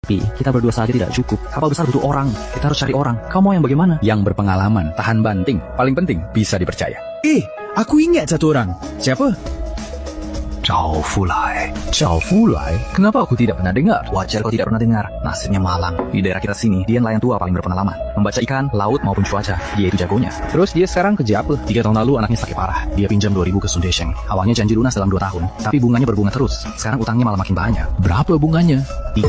Tapi kita berdua saja tidak cukup. Kapal besar butuh orang. Kita harus cari orang. Kamu mau yang bagaimana? Yang berpengalaman, tahan banting. Paling penting, bisa dipercaya. Aku ingat satu orang. Siapa? Zhao Fulai. Zhao Fulai? Kenapa aku tidak pernah dengar? Wajar kau tidak pernah dengar. Nasibnya malang. Di daerah kita sini, dia nelayan tua paling berpengalaman. Membaca ikan, laut maupun cuaca. Dia itu jagonya. Terus dia sekarang kerja apa? 3 tahun lalu anaknya sakit parah. Dia pinjam 2.000 ke Sun Desheng. Awalnya janji lunas dalam 2 tahun. Tapi bunganya berbunga terus. Sekarang utangnya malah makin banyak. Berapa bunganya? 3%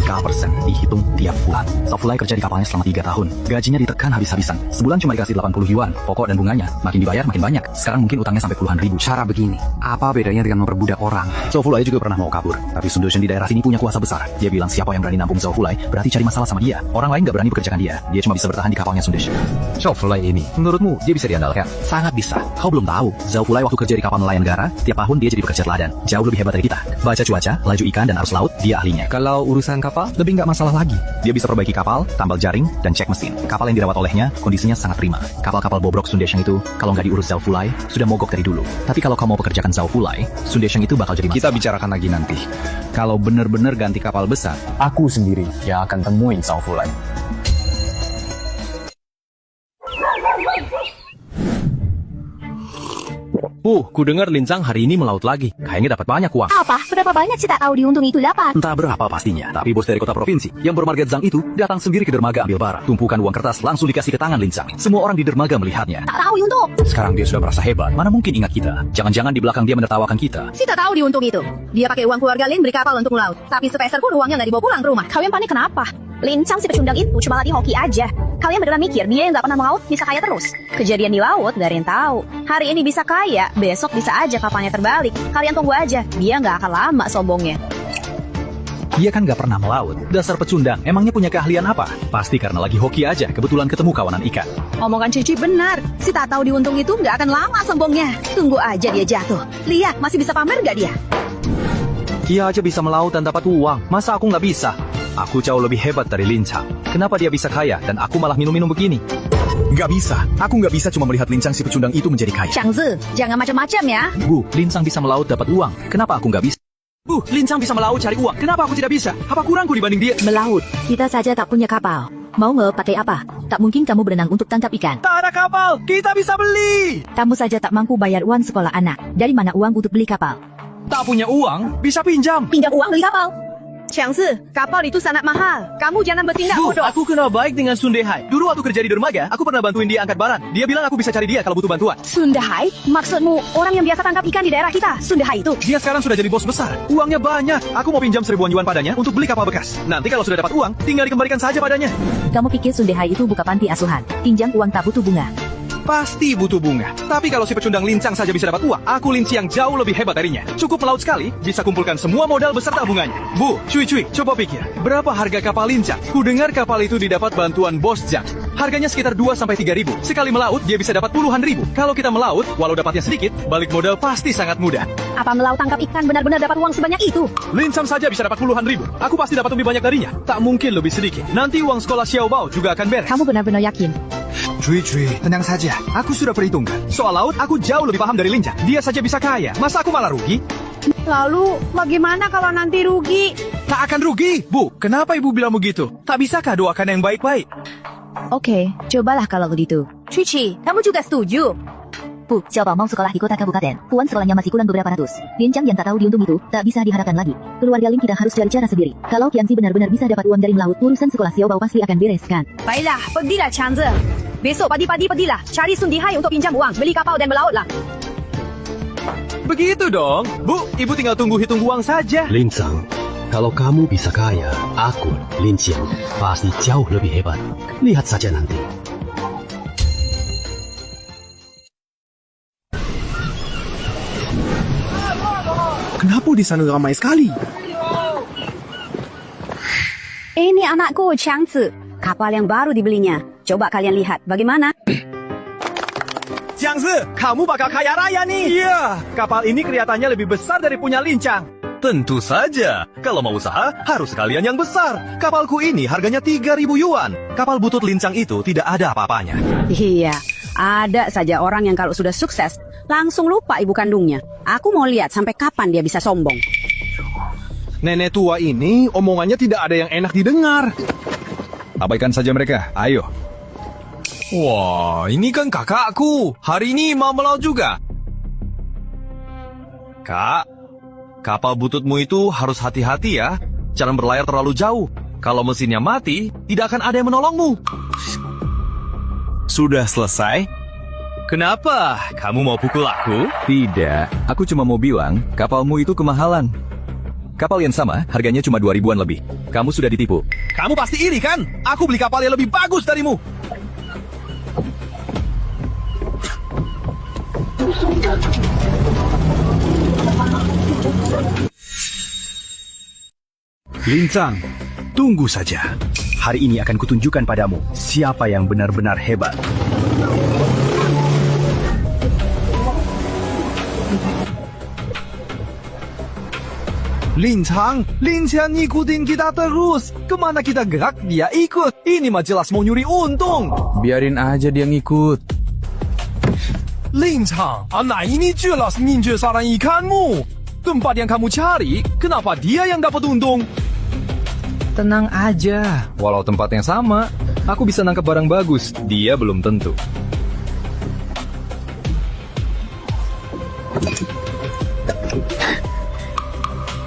dihitung tiap bulan. Zhao Fulai kerja di kapalnya selama 3 tahun. Gajinya ditekan habis-habisan. Sebulan cuma dikasih 80 yuan. Pokok dan bunganya. Makin dibayar makin banyak. Sekarang mungkin utangnya sampai puluhan ribu. Cara begini, apa bedanya dengan memperbudak orang? Zhao Fulai juga pernah mau kabur. Tapi Sun Desheng di daerah sini punya kuasa besar. Dia bilang siapa yang berani nampung Zhao Fulai berarti cari masalah sama dia. Orang lain gak berani bekerjakan dia. Dia cuma bisa bertahan di kapalnya Sun Desheng. Zhao Fulai ini, menurutmu dia bisa diandalkan? Sangat bisa. Kau belum tahu. Zhao Fulai waktu kerja di kapal nelayan negara, tiap tahun dia jadi pekerja teladan. Jauh lebih hebat dari kita. Baca cuaca, laju ikan dan arus laut, dia ahlinya. Kalau urusan kapal, Lebih nggak masalah lagi. Dia bisa perbaiki kapal, tambal jaring, dan cek mesin. Kapal yang dirawat olehnya, kondisinya sangat prima. Kapal-kapal bobrok Sun Desheng itu, kalau nggak diurus Zhao Fulai, sudah mogok dari dulu. Tapi kalau kau mau pekerjakan Zhao Fulai, Sun Desheng itu bakal jadi masalah. Kita bicarakan lagi nanti. Kalau benar-benar ganti kapal besar, aku sendiri yang akan temuin Zhao Fulai. Ku dengar Lincang hari ini melaut lagi. Kayaknya dapat banyak uang. Apa? Berapa banyak sih tak tahu diuntung itu dapat? Entah berapa pastinya, tapi bos dari kota provinsi yang bermarga Zhang itu datang sendiri ke dermaga ambil barang. Tumpukan uang kertas langsung dikasih ke tangan Lincang. Semua orang di dermaga melihatnya. Tak tahu diuntung. Sekarang dia sudah merasa hebat. Mana mungkin ingat kita? Jangan-jangan di belakang dia menertawakan kita. Si tak tahu diuntung itu. Dia pakai uang keluarga Lin beli kapal untuk melaut. Tapi sepeser pun uangnya nggak dibawa pulang ke rumah. Kalian panik kenapa? Lincang si pecundang itu cuma latih hoki aja. Kalian beneran mikir dia yang nggak pernah melaut bisa kaya terus? Kejadian di laut gak ada yang tahu. Hari ini bisa kaya, besok bisa aja kapalnya terbalik. Kalian tunggu aja, dia nggak akan lama sombongnya. Dia kan gak pernah melaut. Dasar pecundang, emangnya punya keahlian apa? Pasti karena lagi hoki aja, kebetulan ketemu kawanan ikan. Omongan Cici benar. Si tak tahu diuntung itu nggak akan lama sombongnya. Tunggu aja dia jatuh. Lihat, masih bisa pamer nggak dia? Dia aja bisa melaut dan dapat uang. Masa aku nggak bisa? Aku jauh lebih hebat dari Lincang. Kenapa dia bisa kaya dan aku malah minum-minum begini? Nggak bisa. Aku nggak bisa cuma melihat Lincang si pecundang itu menjadi kaya. Changzi, jangan macam-macam ya. Bu, Lincang bisa melaut dapat uang. Kenapa aku nggak bisa? Bu, Lincang bisa melaut cari uang. Kenapa aku tidak bisa? Apa kurangku dibanding dia? Melaut, kita saja tak punya kapal. Mau nge pakai apa? Tak mungkin kamu berenang untuk tangkap ikan. Tak ada kapal, kita bisa beli. Kamu saja tak mampu bayar uang sekolah anak. Dari mana uang untuk beli kapal? Tak punya uang, bisa pinjam. Pinjam uang beli kapal. Changzi, kapal itu sangat mahal. Kamu jangan bertindak Bu, bodoh. aku kenal baik dengan Sun Dehai. Dulu waktu kerja di dermaga, aku pernah bantuin dia angkat barang. Dia bilang aku bisa cari dia kalau butuh bantuan. Sundahai? Maksudmu orang yang biasa tangkap ikan di daerah kita? Sundahai itu? Dia sekarang sudah jadi bos besar. Uangnya banyak. Aku mau pinjam 1.000 yuan padanya untuk beli kapal bekas. Nanti kalau sudah dapat uang, tinggal dikembalikan saja padanya. Kamu pikir Sundehai itu buka panti asuhan? Pinjam uang tak butuh bunga. Pasti butuh bunga. Tapi kalau si pecundang Lincang saja bisa dapat uang, aku Linci yang jauh lebih hebat darinya. Cukup melaut sekali, bisa kumpulkan semua modal beserta bunganya. Bu, cuy, coba pikir. Berapa harga kapal Lincang? Ku dengar kapal itu didapat bantuan bos Zhang. Harganya sekitar 2-3 ribu. Sekali melaut, dia bisa dapat puluhan ribu. Kalau kita melaut, walau dapatnya sedikit, balik modal pasti sangat mudah. Apa melaut tangkap ikan benar-benar dapat uang sebanyak itu? Lincang saja bisa dapat puluhan ribu. Aku pasti dapat lebih banyak darinya. Tak mungkin lebih sedikit. Nanti uang sekolah Xiao Bao juga akan beres. Kamu benar-benar yakin? Cuy, tenang saja. Aku sudah perhitungkan. Soal laut, aku jauh lebih paham dari Lincang. Dia saja bisa kaya. Masa aku malah rugi? Lalu, bagaimana kalau nanti rugi? Tak akan rugi. Bu, kenapa ibu bilang begitu? Tak bisakah doakan yang baik-baik? Oke, cobalah kalau begitu. Cici, kamu juga setuju? Bu, Xiaobao mau sekolah di kota kabupaten. Uang sekolahnya masih kurang beberapa ratus. Lincang yang tak tahu diuntung itu, tak bisa diharapkan lagi. Keluarga Lin kita harus cari cara sendiri. Kalau Qiangxi benar-benar bisa dapat uang dari melaut, urusan sekolah Xiaobao pasti akan bereskan. Baiklah, pergilah Changzi. Besok pagi-pagi pergilah, cari Sun Dehai untuk pinjam uang, beli kapal dan melautlah. Begitu dong. Bu, ibu tinggal tunggu hitung uang saja. Lincang, kalau kamu bisa kaya, aku, Lin Xiang, pasti jauh lebih hebat. Lihat saja nanti. Kenapa di sana ramai sekali? Ini anakku, Changzi. Kapal yang baru dibelinya. Coba kalian lihat, bagaimana? Jiangzi, kamu bakal kaya raya nih. Iya, kapal ini kelihatannya lebih besar dari punya Lincang. Tentu saja. Kalau mau usaha, harus kalian yang besar. Kapalku ini harganya 3.000 yuan. Kapal butut Lincang itu tidak ada apa-apanya. Iya, ada saja orang yang kalau sudah sukses, langsung lupa ibu kandungnya. Aku mau lihat sampai kapan dia bisa sombong. Nenek tua ini omongannya tidak ada yang enak didengar. Abaikan saja mereka, ayo. Wah, ini kan kakakku. Hari ini mau melaut juga. Kak, kapal bututmu itu harus hati-hati ya. Jangan berlayar terlalu jauh. Kalau mesinnya mati, tidak akan ada yang menolongmu. Sudah selesai? Kenapa? Kamu mau pukul aku? Tidak, aku cuma mau bilang kapalmu itu kemahalan. Kapal yang sama harganya cuma 2.000-an lebih. Kamu sudah ditipu. Kamu pasti iri kan? Aku beli kapal yang lebih bagus darimu. Lincang, tunggu saja. Hari ini akan kutunjukkan padamu siapa yang benar-benar hebat. Lincang ikutin kita terus. Kemana kita gerak, dia ikut. Ini mah jelas mau nyuri untung. Biarin aja dia ngikut. Lincang, anak ini jelas ngincer sarang ikanmu. Tempat yang kamu cari, kenapa dia yang dapat untung? Tenang aja, walau tempatnya sama, aku bisa nangkap barang bagus, dia belum tentu.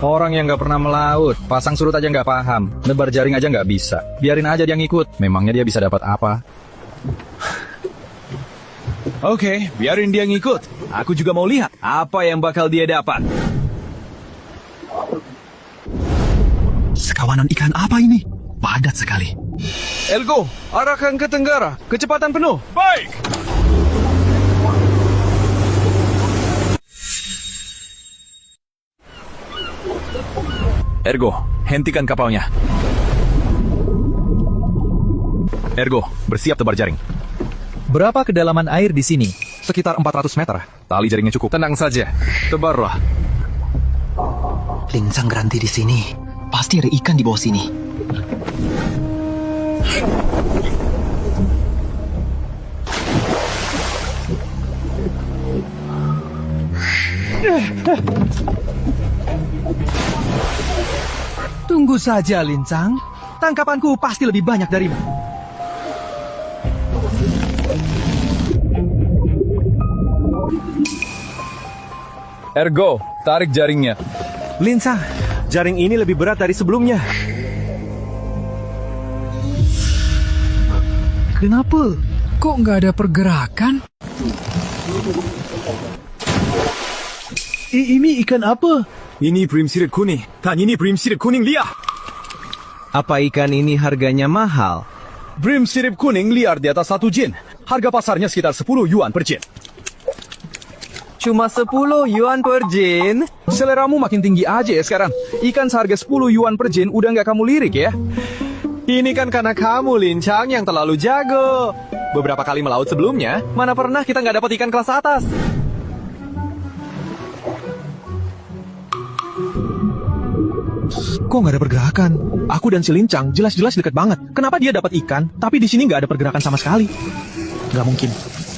Orang yang gak pernah melaut, pasang surut aja gak paham, nebar jaring aja gak bisa. Biarin aja dia ngikut, memangnya dia bisa dapat apa? Oke, biarin dia ngikut. Aku juga mau lihat apa yang bakal dia dapat. Sekawanan ikan apa ini? Padat sekali. Elgo, arahkan ke tenggara. Kecepatan penuh. Baik. Ergo, hentikan kapalnya. Ergo, bersiap tebar jaring. Berapa kedalaman air di sini? Sekitar 400 meter. Tali jaringnya cukup. Tenang saja, tebarlah. Lincang berhenti di sini. Pasti ada ikan di bawah sini. Tunggu saja, Lincang. Tangkapanku pasti lebih banyak darimu. Ergo, tarik jaringnya. Lincang, jaring ini lebih berat dari sebelumnya. Kenapa? Kok nggak ada pergerakan? Ini ikan apa? Ini prim sirip kuning. Dan ini prim sirip kuning liar. Apa ikan ini harganya mahal? Prim sirip kuning liar di atas 1 jin. Harga pasarnya sekitar 10 yuan per jin. Cuma 10 yuan per jin? Seleramu makin tinggi aja ya sekarang. Ikan seharga 10 yuan per jin udah nggak kamu lirik ya? Ini kan karena kamu, Lincang, yang terlalu jago. Beberapa kali melaut sebelumnya, mana pernah kita nggak dapat ikan kelas atas? Kok nggak ada pergerakan? Aku dan si Lincang jelas-jelas dekat banget. Kenapa dia dapat ikan, tapi di sini nggak ada pergerakan sama sekali? Nggak mungkin.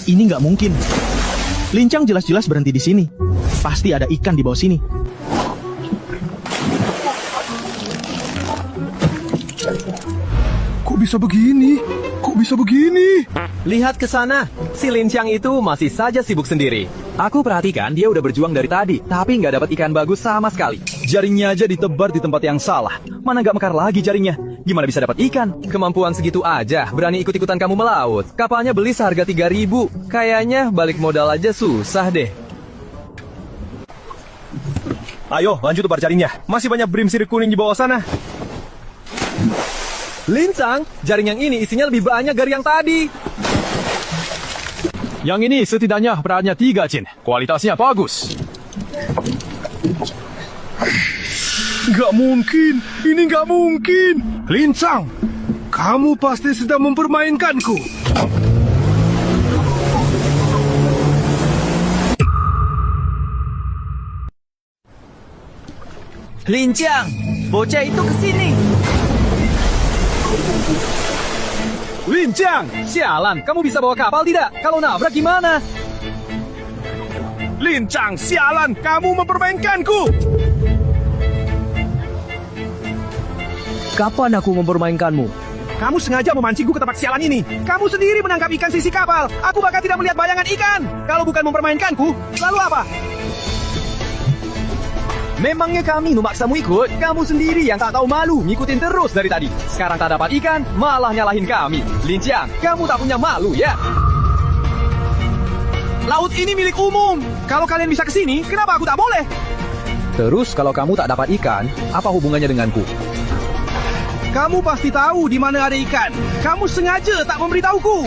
Ini nggak mungkin. Lincang jelas-jelas berhenti di sini. Pasti ada ikan di bawah sini. Kok bisa begini? Kok bisa begini? Lihat ke sana. Si Lincang itu masih saja sibuk sendiri. Aku perhatikan dia udah berjuang dari tadi, tapi nggak dapat ikan bagus sama sekali. Jaringnya aja ditebar di tempat yang salah. Mana nggak mekar lagi jaringnya? Gimana bisa dapat ikan? Kemampuan segitu aja, berani ikut-ikutan kamu melaut. Kapalnya beli seharga 3.000. Kayaknya balik modal aja susah deh. Ayo, lanjut tebar jaringnya. Masih banyak brim sirip kuning di bawah sana. Lincang, jaring yang ini isinya lebih banyak dari yang tadi. Yang ini setidaknya beratnya 3 jin. Kualitasnya bagus. Gak mungkin, ini gak mungkin. Lincang, kamu pasti sedang mempermainkanku. Lincang, bocah itu kesini. Lincang, sialan, kamu bisa bawa kapal tidak? Kalau nabrak gimana? Lincang, sialan, kamu mempermainkanku. Kapan aku mempermainkanmu? Kamu sengaja memancingku ke tempat sialan ini. Kamu sendiri menangkap ikan sisi kapal. Aku bahkan tidak melihat bayangan ikan. Kalau bukan mempermainkanku, lalu apa? Memangnya kami memaksamu ikut? Kamu sendiri yang tak tahu malu, ngikutin terus dari tadi. Sekarang tak dapat ikan, malah nyalahin kami. Lin Qiang, kamu tak punya malu ya? Laut ini milik umum. Kalau kalian bisa ke sini, kenapa aku tak boleh? Terus kalau kamu tak dapat ikan, apa hubungannya denganku? Kamu pasti tahu di mana ada ikan. Kamu sengaja tak memberitahuku.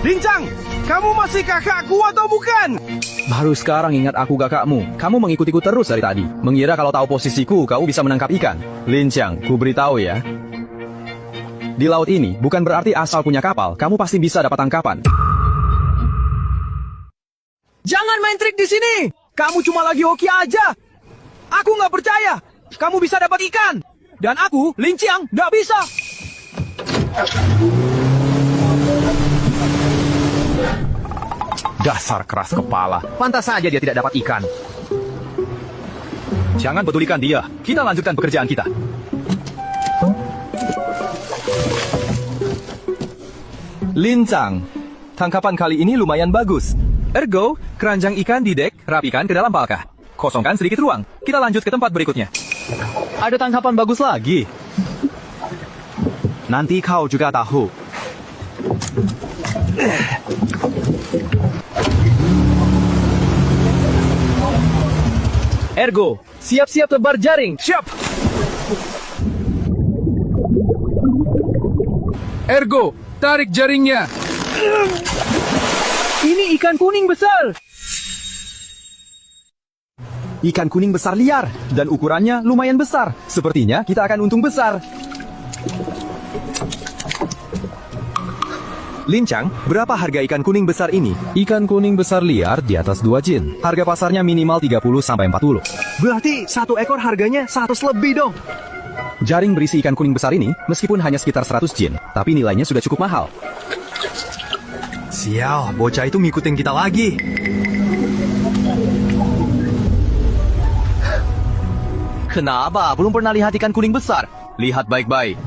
Lin Qiang, kamu masih kakakku atau bukan? Baru sekarang ingat aku kakakmu. Kamu mengikutiku terus dari tadi. Mengira kalau tahu posisiku, kau bisa menangkap ikan. Lin Qiang, ku beritahu ya. Di laut ini, bukan berarti asal punya kapal, kamu pasti bisa dapat tangkapan. Jangan main trik di sini. Kamu cuma lagi hoki aja. Aku nggak percaya. Kamu bisa dapat ikan. Dan aku, Lin Qiang, nggak bisa. Dasar keras kepala. Pantas saja dia tidak dapat ikan. Jangan pedulikan dia. Kita lanjutkan pekerjaan kita. Lin Qiang, tangkapan kali ini lumayan bagus. Ergo, keranjang ikan di dek, rapikan ke dalam palka. Kosongkan sedikit ruang. Kita lanjut ke tempat berikutnya. Ada tangkapan bagus lagi. Nanti kau juga tahu. Ergo, siap-siap tebar jaring. Siap. Ergo, tarik jaringnya. Ini ikan kuning besar. Ikan kuning besar liar, dan ukurannya lumayan besar. Sepertinya kita akan untung besar. Lin Qiang, berapa harga ikan kuning besar ini? Ikan kuning besar liar di atas 2 jin. Harga pasarnya minimal 30-40. Berarti satu ekor harganya 100 lebih dong. Jaring berisi ikan kuning besar ini, meskipun hanya sekitar 100 jin, tapi nilainya sudah cukup mahal. Sial, bocah itu ngikutin kita lagi. Kenapa? Belum pernah lihat ikan kuning besar? Lihat baik-baik.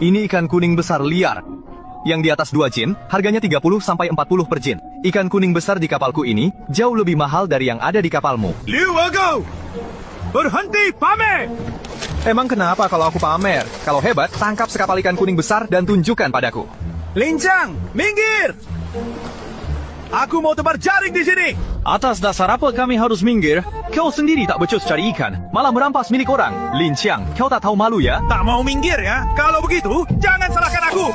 Ini ikan kuning besar liar. Yang di atas 2 jin, harganya 30-40 per jin. Ikan kuning besar di kapalku ini jauh lebih mahal dari yang ada di kapalmu. Liu Ergo, berhenti pamer. Emang kenapa kalau aku pamer? Kalau hebat, tangkap sekapal ikan kuning besar dan tunjukkan padaku. Lin Qiang, minggir. Aku mau tebar jaring di sini. Atas dasar apa kami harus minggir? Kau sendiri tak becus cari ikan, malah merampas milik orang. Lin Qiang, kau tak tahu malu ya? Tak mau minggir ya? Kalau begitu, jangan salahkan aku.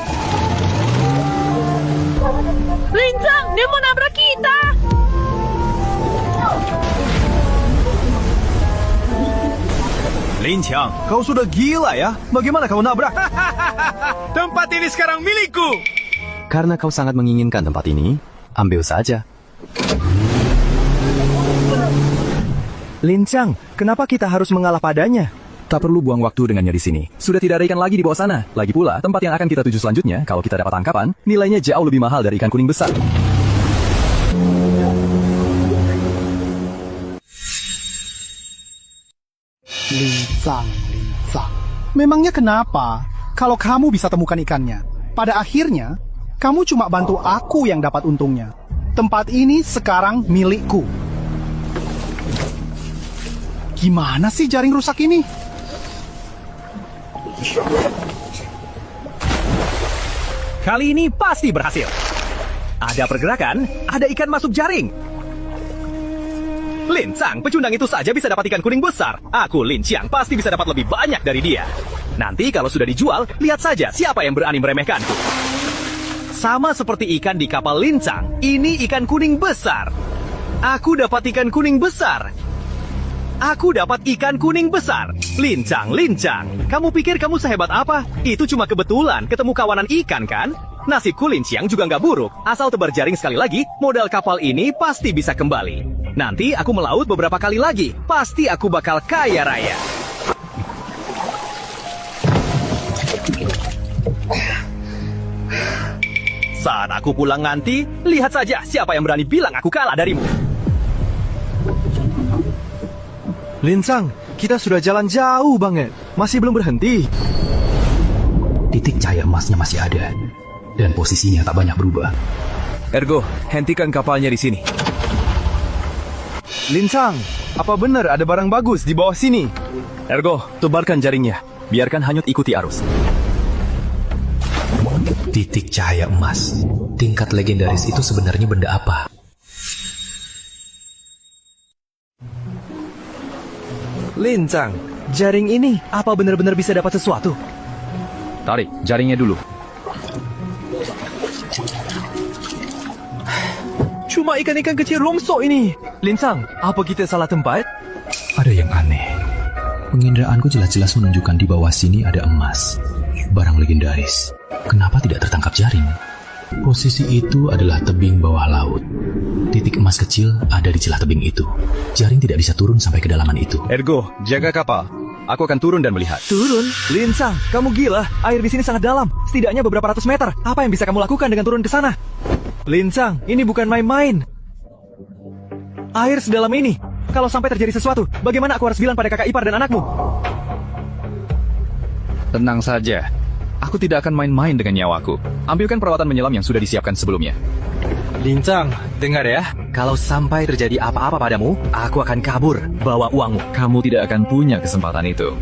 Lin Qiang, dia mau nabrak kita. Lin Qiang, kau sudah gila ya? Bagaimana kau nabrak? Tempat ini sekarang milikku. Karena kau sangat menginginkan tempat ini, ambil saja. Lin Qiang, kenapa kita harus mengalah padanya? Tak perlu buang waktu dengannya di sini. Sudah tidak ada ikan lagi di bawah sana. Lagi pula, tempat yang akan kita tuju selanjutnya, kalau kita dapat tangkapan, nilainya jauh lebih mahal dari ikan kuning besar. Lin Qiang. Memangnya kenapa kalau kamu bisa temukan ikannya? Pada akhirnya, kamu cuma bantu aku yang dapat untungnya. Tempat ini sekarang milikku. Gimana sih jaring rusak ini? Kali ini pasti berhasil. Ada pergerakan, ada ikan masuk jaring. Lin Qiang, pecundang itu saja bisa dapat ikan kuning besar. Aku, Lin Qiang, pasti bisa dapat lebih banyak dari dia. Nanti kalau sudah dijual, lihat saja siapa yang berani meremehkanku. Sama seperti ikan di kapal Lin Qiang, ini ikan kuning besar. Aku dapat ikan kuning besar. Aku dapat ikan kuning besar. Lin Qiang, kamu pikir kamu sehebat apa? Itu cuma kebetulan ketemu kawanan ikan kan? Nasibku Lin Qiang juga nggak buruk. Asal tebar jaring sekali lagi, modal kapal ini pasti bisa kembali. Nanti aku melaut beberapa kali lagi. Pasti aku bakal kaya raya. Saat aku pulang nanti, lihat saja siapa yang berani bilang aku kalah darimu. Lin Qiang, kita sudah jalan jauh banget. Masih belum berhenti. titik cahaya emasnya masih ada. Dan posisinya tak banyak berubah. Ergo, hentikan kapalnya di sini. Lincang, apa benar ada barang bagus di bawah sini? Ergo, tebarkan jaringnya. Biarkan hanyut ikuti arus. Titik cahaya emas. Tingkat legendaris itu sebenarnya benda apa? Lincang, jaring ini apa benar-benar bisa dapat sesuatu? Tarik jaringnya dulu. Cuma ikan-ikan kecil rumso ini. Lincang, apa kita salah tempat? Ada yang aneh. Penginderaan jelas-jelas menunjukkan di bawah sini ada emas. Barang legendaris. Kenapa tidak tertangkap jaring? Posisi itu adalah tebing bawah laut. Titik emas kecil ada di celah tebing itu. Jaring tidak bisa turun sampai kedalaman itu. Ergo, jaga kapal. Aku akan turun dan melihat. Turun? Lincang, kamu gila. Air di sini sangat dalam. Setidaknya beberapa ratus meter. Apa yang bisa kamu lakukan dengan turun ke sana? Lincang, ini bukan main-main. Air sedalam ini. Kalau sampai terjadi sesuatu, bagaimana aku harus bilang pada kakak ipar dan anakmu? Tenang saja. Aku tidak akan main-main dengan nyawaku. Ambilkan perawatan menyelam yang sudah disiapkan sebelumnya. Lincang, dengar ya. Kalau sampai terjadi apa-apa padamu, aku akan kabur bawa uangmu. Kamu tidak akan punya kesempatan itu.